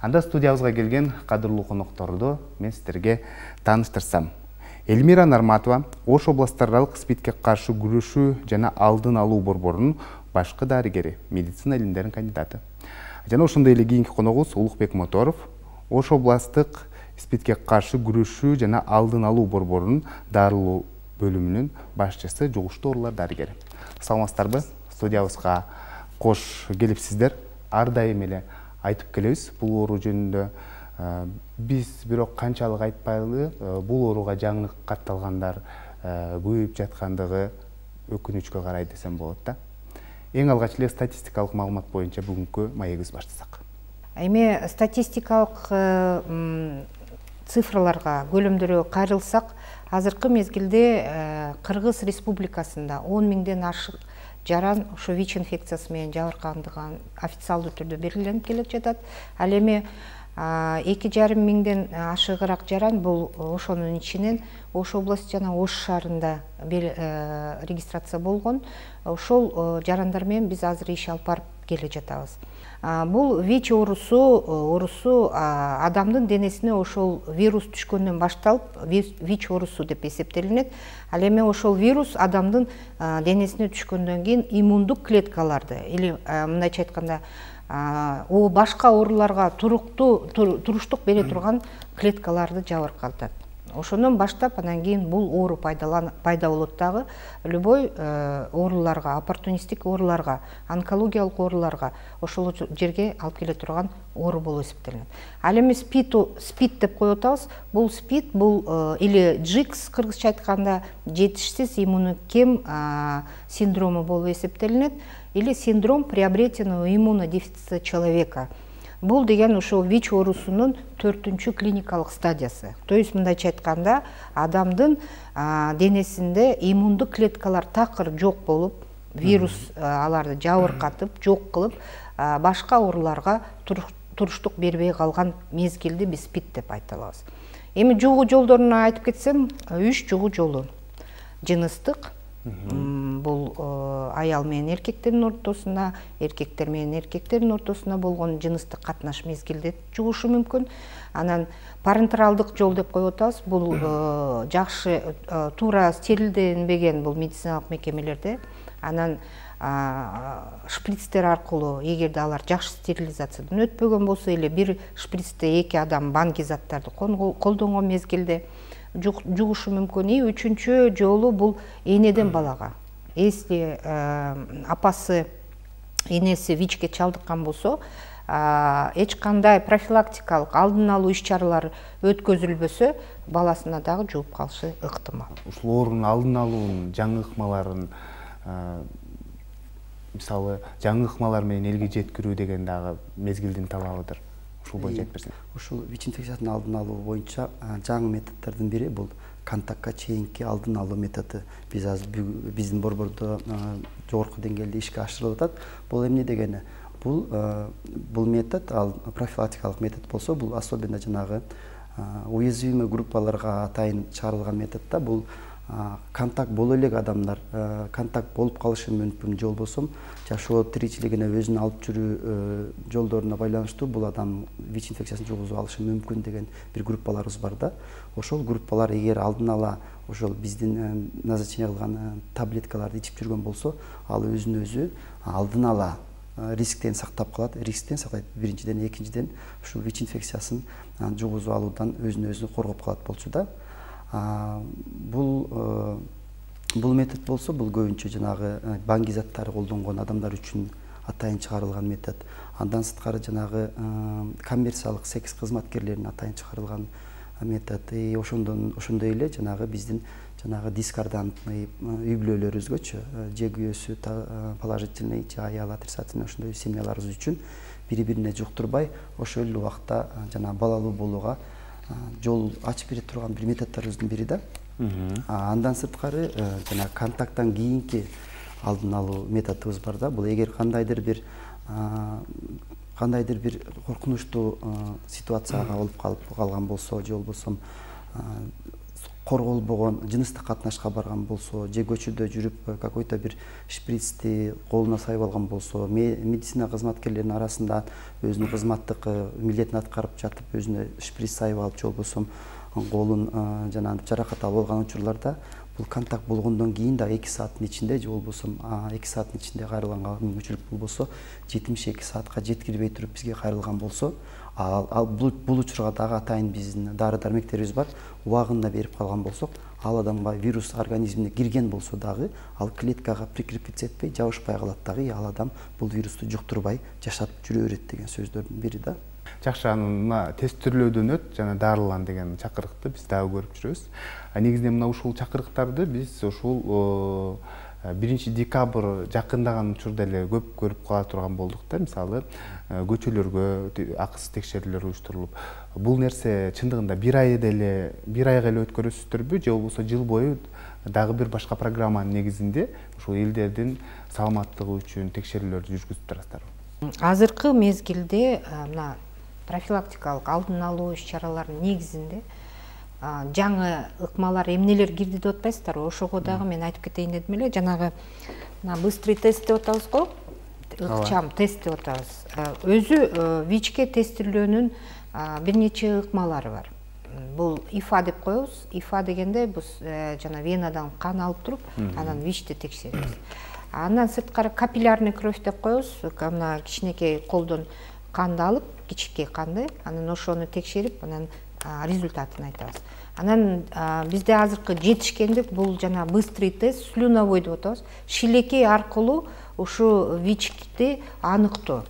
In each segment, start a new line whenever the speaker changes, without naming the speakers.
Анда студиябызга келген кадырлуу конокторду мен сиздерге тааныштырсам. Эльмира Нарматова Ош областараралык СПИДке каршы күрөшүү жана алдын алуу борборунун башкы дарыгери, медицина илимдеринин кандидаты. Жана ошондой эле кийинки коногубуз Улукбек Моторов Ош областтык СПИДке каршы күрөшүү жана алдын алуу борборунун дарылоо бөлүмүнүн башчысы, жугуштуу оорулар дарыгери. Саламатсыздарбы? Студиябызга кош келипсиздер. Ар дайым эле айтып келебиз бул оору жөнүндө. Биз бирок канчалык айтпайлы, бул ооруга жаңы катталгандар көбөйүп жаткандыгы өкүнүчкө карай десем болот да. Эң алгач эле статистикалык маалымат боюнча бүгүнкү маегибиз баштасак.
Эми статистикалык цифрларга көлөмдөргө кайрылсак, азыркы мезгилде Кыргыз Республикасында 10 миңден ашык жаран ошо ВИЧ инфекциясы менен жабыркандыгы официалдуу түрдө белгиленип келип жатат. Ал эми 2,5 миңден ашыгыраак жаран бул ошонун ичинен Ош областы жана Ош шаарында регистрация болгон. Ошол жарандар менен биз азыр иш алып барып келе жатабыз. Бул ВИЧ оорусу адамдын денесине ошол вирус түшкөндөн башталып ВИЧ оорусу деп эсептелинет. Ал эми ошол вирус адамдын денесине түшкөндөн кийин иммундук клеткаларды или мындайча айтканда башка ооруларга туруштук бере турган клеткаларды жабыркатат. Ошондон баштап анан кийин бул оору пайда болот дагы любой ооруларга, оппортунисттик ооруларга, онкологиялык ооруларга ошол жерге алып келе турган оору болуп эсептелинет. Ал эми СПИД деп коюп атабыз. Бул СПИД бул или ЖИКС кыргызча айтканда жетишсиз иммундук кем синдрому болуп эсептелинет, или синдром приобретенного иммунодефицита человека. Бул деген ошо ВИЧ оорусунун 4-чү клиникалык стадиясы. То есть мындайча айтканда адамдын денесинде иммундук клеткалар такыр жок болуп, вирус аларды жабыркатып, жок кылып, башка ооруларга туруштук бербей калган мезгилди биз СПИД деп айта алабыз. Эми жугуу жолдоруна айтып кетсем, 3 жугуу жолу. Жыныстык, бул аял менен эркектердин ортосунда, эркектер менен эркектердин ортосунда болгон жыныстык катнаш мезгилде жугушу мүмкүн. Анан парентералдык жол деп коюп атабыз. Бул жакшы туура стерилденбеген бул медициналык мекемелерде. Анан шприцтер аркылуу, эгерде алар жакшы стерилизациядан өтпөгөн болсо, эле бир шприцте 2 адам банги заттарды колдонгон мезгилде жугушу мүмкүн. И 3-чү жолу бул энеден балага. Если апасы энеси ВИЧке чалдыккан болсо, эч кандай профилактикалык алдын алуу иш-чаралары өткөзүлбөсө, баласына дагы жугуп калышы ыктымал.
Ушул оорунун алдын алуунун жаңы ыкмаларын, мисалы, жаңы ыкмалар менен элге жеткирүү деген дагы мезгилдин талабыдыр. Ушул боюнча айтып берсең.
Ушул ВИЧ инфекциясынын алдын алуу боюнча жаңы методдордун бири бул контактка чейинки алдын алуу методу. Биз азыр биздин борбордо жогорку деңгээлде ишке ашырылып атат. Бул эмне дегени? Бул метод профилактикалык метод болсо, бул особенно жанагы уязвимый группаларга атайын чыгарылган метод да. Бул контакт боло элек адамдар контакт болуп калышы мүмкүн жол болсо, жашоо тиричилигине өзүн алып жүрүү жолдоруна байланыштуу бул адам ВИЧ инфекциясын жугузуп алышы мүмкүн деген бир группаларыбыз бар да. Ошол группалар эгер алдын ала ошол биздин назначение кылган таблеткаларды ичип жүргөн болсо, ал өзүн өзү алдын ала рисктен сактап калат. Рисктен сактайт биринчиден, экинчиден ушул ВИЧ инфекциясын жугузуп алуудан өзүн өзү коргоп калат болчу да. Бул метод болсо, бул көбүнчө жанагы банги заттары колдонгон адамдар үчүн атайын чыгарылган метод. Андан сырткары жанагы коммерциялык секс кызматкерлеринин атайын чыгарылган метод. Ошондой эле жанагы биздин жанагы дискордантный үй бүлөлөрүбүзгөчө же күйөөсү положительный же аял отрицательный ошондой семьяларыбыз үчүн бири-бирине жуктурбай ошол эле убакта жана балалуу болууга жол ачып бере турган бир методдорубуздун бири да. Андан сырткары жана контакттан кийинки алдын алуу методубуз бар да. Бул эгер кандайдыр бир коркунучтуу ситуацияга болуп калган болсо, же болбосо корголбогон жыныстык катнашка барган болсо же көчөдө жүрүп какой-то бир шприцти колуна сайып алган болсо, медицина кызматкерлеринин арасында өзүнүн кызматтык милдетин аткарып жатып өзүнө шприц сайып алып же болбосо колун жанагынтип жаракат алып алган учурларда бул контакт болгондон кийин да 2 сааттын ичинде же болбосо 2 сааттын ичинде кайрылганга мүмкүнчүлүк болбосо 72 саатка жеткирбей туруп бизге кайрылган болсо, бул учурга дагы атайын биздин дары дармектерибиз бар. Убагында берип калган болсок, ал адамга вирус организмине кирген болсо дагы ал клеткага прикрепиться этпей жабышпай калат дагы, ал адам бул вирусту жуктурбай жашап жүрө берет деген сөздөрдүн бири да.
Жакшы, мына тесттөөлөөдөн өт жана дарылан деген чакырыкты биз дагы көрүп жүрөбүз. Негизинен мына ушул чакырыктарды биз ушул 1 декабрь жакындаган учурда эле көп көрүп кала турган болдук да. Мисалы, көчөлөргө акысыз текшерүүлөр уюштурулуп, бул нерсе чындыгында бир айга эле өткөрөсүздөрбү же болбосо жыл бою дагы бир башка программанын негизинде ушул элдердин саламаттыгы үчүн текшерүүлөрдү жүргүзүп турасыздарбы?
Азыркы мезгилде мына профилактикалык алдын алуу иш-чараларынын негизинде жаңы ыкмалар эмнелер кирди деп атпайсыздарбы? Ошого дагы мен айтып кетейин дедим эле. Жанагы быстрый тест деп атабыз го, ыкчам тест деп атабыз. Өзү ВИЧ-ке тестирлөөнүн бир нече ыкмалары бар. Бул ИФА деп коебуз. ИФА дегенде биз жана венадан кан алып туруп, анан ВИЧ-ти текшеребиз. Андан сырткары капиллярный кровь деп коебуз. Мына кичинекей колдон канды алып, кичикей канды, анан ошону текшерип, анан результатын айтабыз. Анан бизде азыркы жетишкендик бул жана быстрый тест, слюновой деп атабыз. Шилекей аркылуу ушу ВИЧ-ти аныктоо.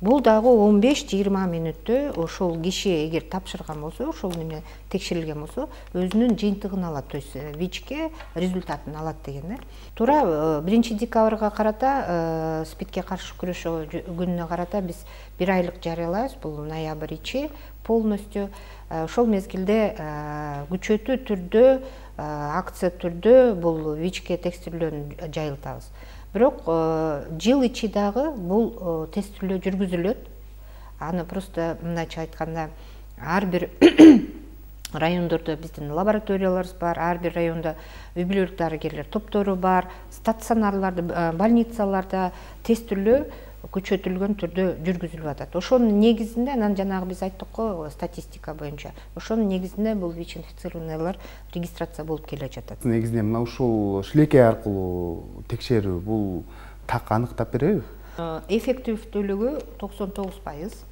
Бул дагы 15-20 мүнөттө ошол киши эгер тапшырган болсо, ошол неме текшерилген болсо, өзүнүн жыйынтыгын алат, то есть ВИЧ-ке результатын алат деген. Туура 1 декабрга карата СПИДке каршы күрөшүү күнүнө карата биз 1 айлык жарыялайбыз. Бул ноябрь ичи полностью. Ошол мезгилде күчөтүү түрдө, акция түрдө бул ВИЧ-ке текстирлөөнү жайылтабыз. Бирок жыл ичи дагы бул тестирлөө жүргүзүлөт. Аны просто мындайча айтканда ар бир райондордо биздин лабораторияларыбыз бар, ар бир районда үй-бүлөлүк дарыгерлер топтору бар, стационарларда, больницаларда тестирлөө күчөтүлгөн түрдө жүргүзүлүп атат. Ошонун негизинде анан жанагы биз айттык го статистика боюнча. Ошонун негизинде бул ВИЧ инфицированныйлар регистрация болуп келе жатат.
Негизинен мына ушул шилекей аркылуу текшерүү бул так аныктап береби?
Эффективдүүлүгү 99%.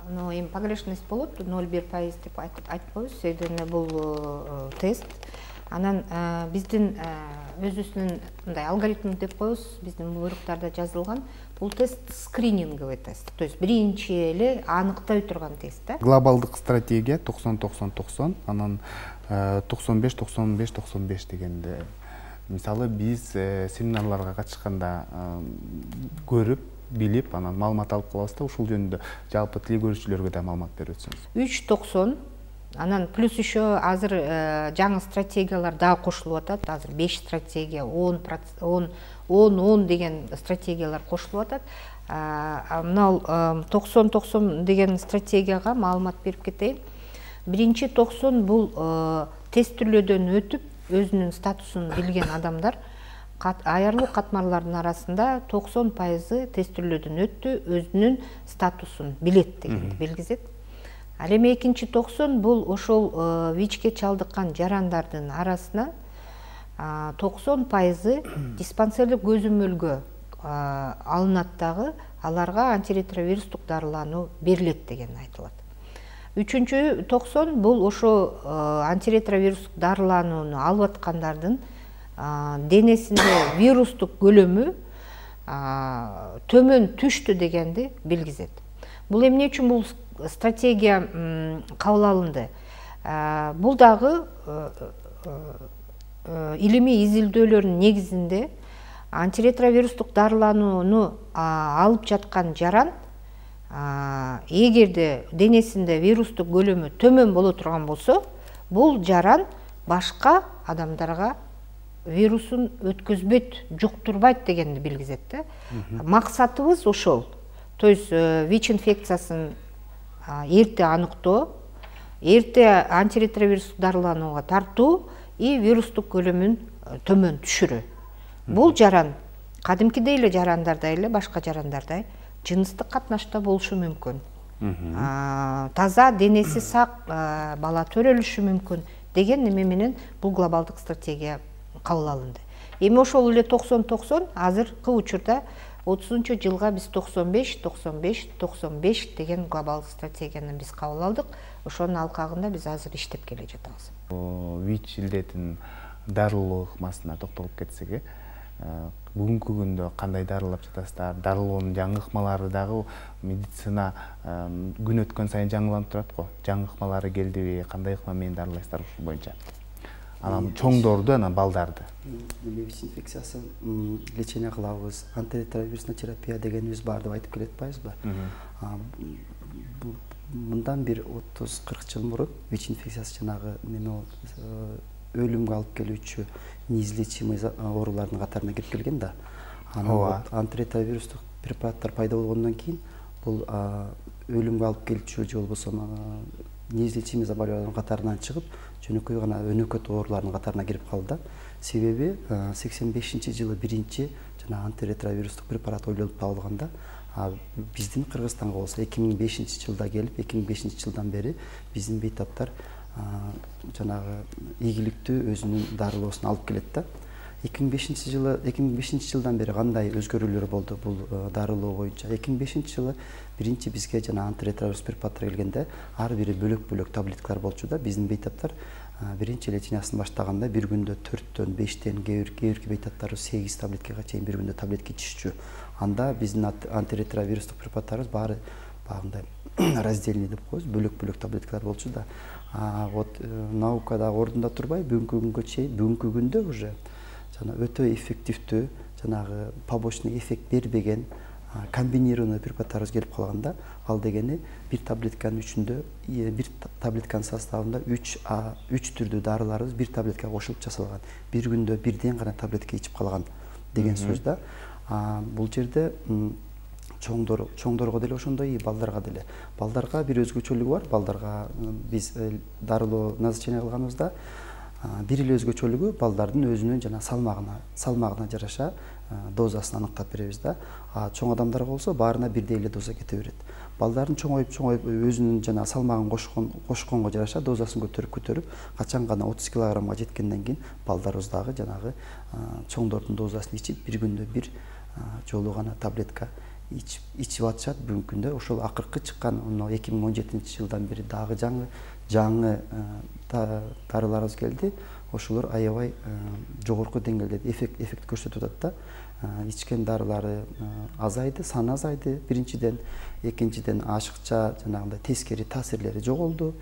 Но эми погрешность болот, 0,1% деп айтпайбыз. Себеби бул тест. Анан биздин өзүбүздүн мындай алгоритм деп коебуз, биздин буйруктарда жазылган. Бул тест скрининговый тест. То есть биринчи эле аныктay турган тест да.
Глобалдык стратегия 90-90-90, анан 95-95-95 дегенде. Мисалы биз семинарларга катышканда көрүп, билип, анан маалымат алып калабыз да, ушул жөнүндө жалпы тил көрүүчүлөргө да маалымат берип өтсөңүз. 3-90. Анан плюс еще азыр жаңы стратегиялар дагы кошулуп атат. Азыр 5 стратегия, 10 деген стратегиялар кошулуп атат. Мына 90-90 деген стратегияга маалымат берип кетейин. Биринчи 90 бул тестирлөөдөн өтүп, өзүнүн статусун билген адамдар аярлуу катмарлардын арасында 90% тестирлөөдөн өттү, өзүнүн статусун билет дегенди белгизет. Ал эми экинчи 90 бул ошол ВИЧ-ке чалдыккан жарандардын арасынан 90% диспансерлик көзөмөлгө алынат дагы, аларга антиретровирустук дарылануу берилет деген айтылат. Үчүнчү 90 бул ошо антиретровирустук дарыланууну алып аткандардын денесинде вирустук көлөмү төмөн түштү дегенди билгизет. Бул эмне үчүн бул стратегия кабыл алынды? Бул дагы илимий изилдөөлөрдүн негизинде антиретровирустук дарыланууну алып жаткан жаран эгерде денесинде вирустук көлөмү төмөн боло турган болсо, бул жаран башка адамдарга вирусун өткөзбөйт, жуктурбайт дегенди билгизет. Максатыбыз ошол. То есть ВИЧ инфекциясын эрте аныктоо,
эрте антиретровирустук дарыланууга тартуу и вирустук көлөмүн төмөн түшүрүү. Бул жаран кадимкидей эле жарандардай эле башка жарандардай жыныстык катнашта болушу мүмкүн. Таза денеси сак бала төрөлүшү мүмкүн деген неме менен бул глобалдык стратегия кабыл алынды. Эми ошол эле 90-90 азыркы учурда 30-жылга биз 95-95-95 деген глобалдык стратегияны биз кабыл алдык. Ошонун алкагында биз азыр иштеп келе жатабыз.
ВИЧ илдетин дарылоо ыкмасына токтолуп кетсек, бүгүнкү күндө кандай дарылап жатасыздар? Дарылоонун жаңы ыкмалары дагы медицина күн өткөн сайын жаңыланып турат го. Жаңы ыкмалары келдиби? Кандай ыкма менен дарылайсыздар ушул боюнча? Анан чоңдорду, анан балдарды.
ВИЧ инфекциясын лечение кылабыз, антиретровирусный терапия дегенибиз бар деп айтып келет атпайбызбы? Мындан бир 30-40 жыл мурун ВИЧ инфекциясы жанагы неме өлүмгө алып келүүчү неизлечимый оорулардын катарына кирип келген да. Анан антиретровирустук препараттар пайда болгондон кийин бул өлүмгө алып келүүчү же болбосо неизлечимый заболеваниянын катарынан чыгып, жөнөкөй гана өнөкөт оорулардын катарына кирип калды. Себеби 85-жылы биринчи жана антиретровирустук препарат ойлонуп табылганда, биздин Кыргызстанга болсо 2005-жылда келип, 2005-жылдан бери биздин бейтаптар жанагы ийгиликтүү өзүнүн дарылоосун алып келет да. 2005-жылдан бери кандай өзгөрүүлөр болду бул дарылоо боюнча? 2005-жылы биринчи бизге жана антиретровирус препараттар келгенде ар бири бөлөк-бөлөк таблеткалар болчу да. Биздин бейтаптар биринчи лечениясын баштаганда бир күндө 4-төн 5-тен, кээ бирки бейтаптары 8 таблеткага чейин бир күндө таблетка ичишчү. Анда биздин антиретровирустук препараттарыбыз баары багындай раздельный деп коебуз, бөлөк-бөлөк таблеткалар болчу да. Вот наукада ордунда турбай бүгүнкү күндө уже жана өтө эффективдүү, жанагы побочный эффект бербеген комбинированный препараттарыбыз келип калганда, ал дегени бир таблетканын үчүндө, бир таблетканын составында 3 түрдүү дарыларыбыз бир таблеткага кошулуп жасалган. Бир күндө бирден гана таблетка ичип калган деген сөз да. Бул жерде чоңдорго деле ошондой, балдарга деле. Балдарга бир өзгөчөлүгү бар. Балдарга биз дарылоо назначение кылганыбызда бир эле өзгөчөлүгү балдардын өзүнүн жана салмагына жараша дозасын аныктап беребиз да. Чоң адамдарга болсо баарына бирдей эле доза кете берет. Балдардын чоңоюп өзүнүн жана салмагын кошконго жараша дозасын көтөрүп, качан гана 30 килограммга жеткенден кийин балдарыбыз дагы жанагы чоңдордун дозасын ичип, бир күндө бир жолу гана таблетка ичип атышат. Бүгүнкү күндө ошол акыркы чыккан 2017-жылдан бери дагы жаңы дарыларыбыз келди. Ошолор аябай жогорку деңгээлде эффект көрсөтүп атат да. Ичкен дарылары азайды, саны азайды биринчиден, экинчиден ашыкча жанагындай тескери таасирлери жоголду.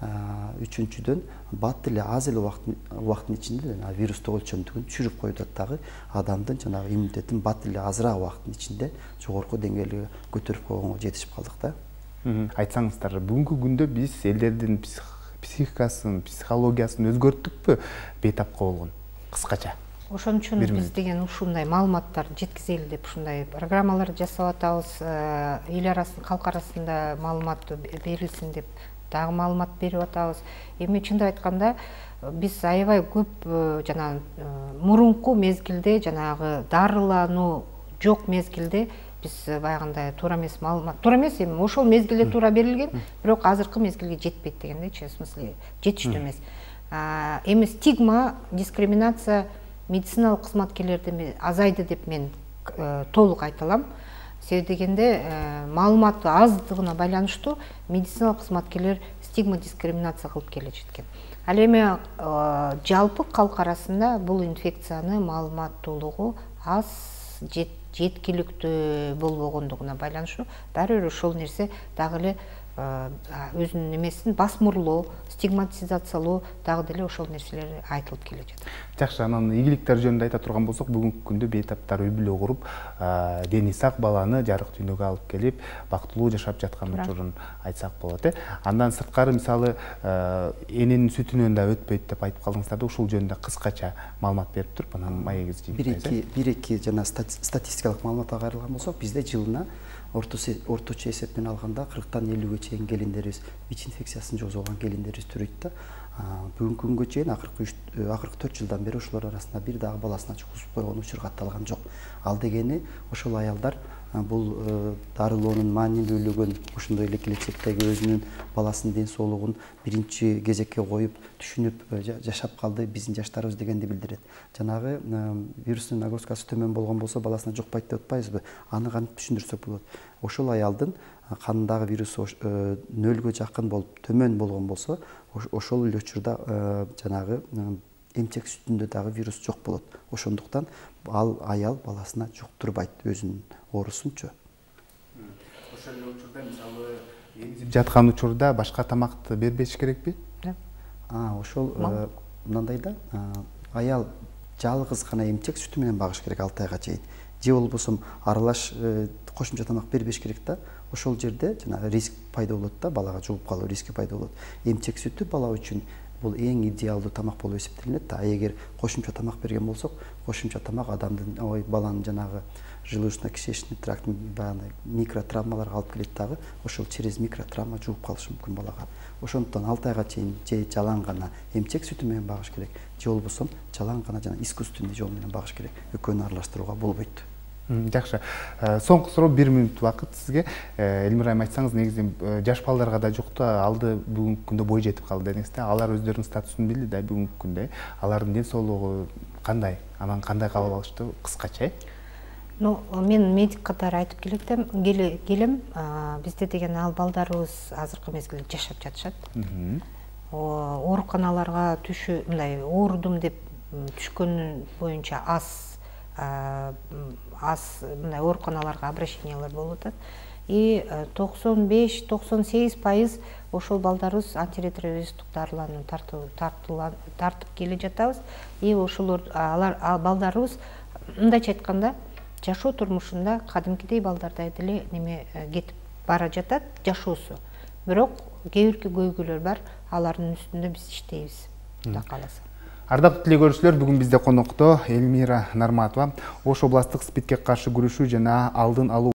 Үчүнчүдөн бат эле аз эле убакыттын ичинде вирустук өлчөмдүгүн түшүрүп коюп атат дагы. Адамдын жанагы иммунитетин бат эле азыраак убакыттын ичинде жогорку деңгээлге көтөрүп койгонго жетишип калдык да.
Айтсаңыздар, бүгүнкү күндө биз элдердин психикасын, психологиясын өзгөрттүкпү бейтапка болгон? Кыскача.
Ошон үчүн биз деген ушундай маалыматтар жеткизели деп ушундай программалар жасап атабыз. Эл арасында, калк арасында маалымат берилсин деп дагы маалымат берип атабыз. Эми чындап айтканда биз аябай көп жана мурунку мезгилде жанагы дарылануу жок мезгилде биз баягындай туура эмес маалымат, туура эмес эми ошол мезгилде туура берилген, бирок азыркы мезгилге жетпейт дегендейчи, в смысле жетиштүү эмес. Эми стигма, дискриминация медициналык кызматкерлерде азайды деп мен толук айта алам. Себеби дегенде маалыматы аздыгына байланыштуу медициналык кызматкерлер стигма, дискриминация кылып келе жеткен. Ал эми жалпы калк арасында бул инфекцияны маалыматтуулугу аз, жеткиликтүү болбогондугуна байланыштуу баары бир ошол нерсе дагы эле өзүнүн эмесин басмырлоо, стигматизациялоо дагы деле ошол нерселер айтылып келе жатат.
Жакшы, анан ийгиликтер жөнүндө айта турган болсок, бүгүнкү күндө бейтаптар үй бүлө куруп, дени сак баланы жарык дүйнөгө алып келип, бактылуу жашап жаткан учурун айтсак болот. Андан сырткары мисалы эненин сүтүнөн да өтпөйт деп айтып калдыңыздар да, ушул жөнүндө кыскача маалымат берип туруп, анан маегиз жыйынтайбыз.
Бир эки жана статистикалык маалыматка кайрылган болсок, бизде жылына орточо эсептен алганда 40-тан 50-ге чейин келиндерибиз ВИЧ инфекциясын жозгогон келиндерибиз төрөйт да. Бүгүнкү күнгө чейин акыркы 4 жылдан бери ошолор арасында бир дагы баласына жугузуп койгон учур катталган жок. Ал дегени ошол аялдар бул дарылоонун маанилүүлүгүн, ошондой эле келечектеги өзүнүн баласынын ден соолугун биринчи кезекке коюп түшүнүп жашап калды биздин жаштарыбыз дегенди билдирет. Жанагы вирустун нагрузкасы төмөн болгон болсо баласына жукпайт деп атпайбызбы? Аны кантип түшүндүрсөк болот? Ошол аялдын кандагы вирусу нөлгө жакын болуп төмөн болгон болсо, ошол эле учурда жанагы эмчек сүтүндө дагы вирус жок болот. Ошондуктан ал аял баласына жуктурбайт өзүнүн оорусунчу.
Ошол эле учурда мисалы эмзип жаткан учурда башка тамакты бербеш керекпи?
Ошол мындай да, аял жалгыз гана эмчек сүтү менен багыш керек 6 айга чейин. Же болбосо аралаш кошумча тамак бербеш керек да. Ошол жерде жанагы риск пайда болот да, балага жугуп калуу риски пайда болот. Эмчек сүтү бала үчүн бул эң идеалдуу тамак болуп эсептелинет да. Эгер кошумча тамак берген болсок, кошумча тамак адамдын баланын жанагы желудочно-кишечный трактын баягы микротравмаларга алып келет дагы, ошол через микротравма жугуп калышы мүмкүн балага. Ошондуктан 6 айга чейин же жалаң гана эмчек сүтү менен багыш керек, же болбосо жалаң гана жана искусственный жол менен багыш керек. Экөөнү аралаштырууга болбойт.
Жакшы. Соңку суроо 1 мүнөт убакыт сизге. Элмира айым, айтсаңыз, негизи жаш балдарга да жукту, алды бүгүнкү күндө бой жетип калды дедиңиз да. Алар өздөрүнүн статусун билди да бүгүнкү күндө. Алардын ден соолугу кандай? Анан кандай кабыл алышты кыскача?
Мен медик катары айтып келем, бизде деген ал балдарыбыз азыркы мезгилде жашап жатышат. Ооруканаларга түшү, мындай оорудум деп түшкөн боюнча мындай ооруканаларга обращениялар болуп атат. И 95-98% ошол балдарыбыз антиретровирустук дарыланууну тартып келе жатабыз. И ошолор балдарыбыз мындайча айтканда жашоо турмушунда кадимкидей балдардай деле неме кетип бара жатат жашоосу. Бирок кээ бирки көйгөйлөр бар, алардын үстүндө биз иштейбиз. Кудай кааласа.
Ардактуу телекөрүүчүлөр, бүгүн бизде конокто Элмира Нарматова Ош областтык СПИДке каршы күрөшүү жана алдын алуу